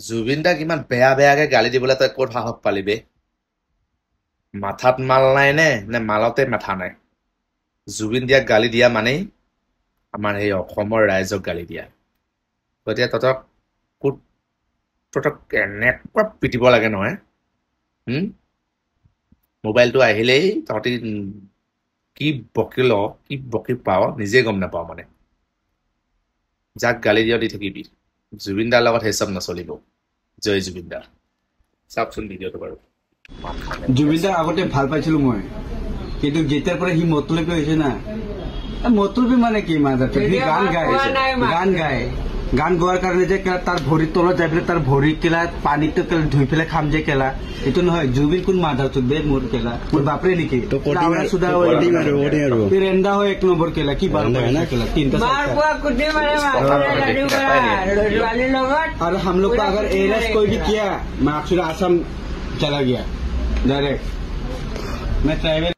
জুবিন দাক ইমান বেয়া বেয়াকে গালি দিবলৈ তই ক'ত সাহস পালি বে? মাথাত মাল নাই নে মালতে মাথা নাই? জুবিন দিয়াক গালি দিয়া মানেই আমাৰ সেই অসমৰ ৰাইজক গালি দিয়া। গতিকে তহঁতক এনেকুৱা পিটিব লাগে নহয়। মোবাইলটো আহিলেই তহঁতি কি বকি পাৱ নিজে গম নাপাওঁ মানে। যাক গালি দিয় দি থাকিবি। জুবিন দাৰ লগত সেই চব নচলিব। জয় জুবিন দা। চাওকচোন ভিডিঅ'টো বাৰু। জুবিন দাৰ আগতে ভাল পাইছিলো মই, কিন্তু যেতিয়াৰ পৰা সি মতলবী হৈছে না, মতলবী মানে কি মাজতে সি গান গোৱাৰ কাৰণে যে তাৰ ভৰিৰ তলত যাই পেলাই তাৰ ভৰি কেলা পানীটো ধুই পেলাই খাম যে কেলা, এইটো নহয়। জুবিন কোন মাধৱ চুদবে মোৰ কেলা, মোৰ বাপৰে নেকি ৰেন্দা হয় 1 নম্বৰ কেলা, কি বাৰ ना केला 3 और हम लोग का अगर एरेस्ट कोई भी किया मैं आपसे आसाम चला गया डायरेक्ट। मैं ट्राइबल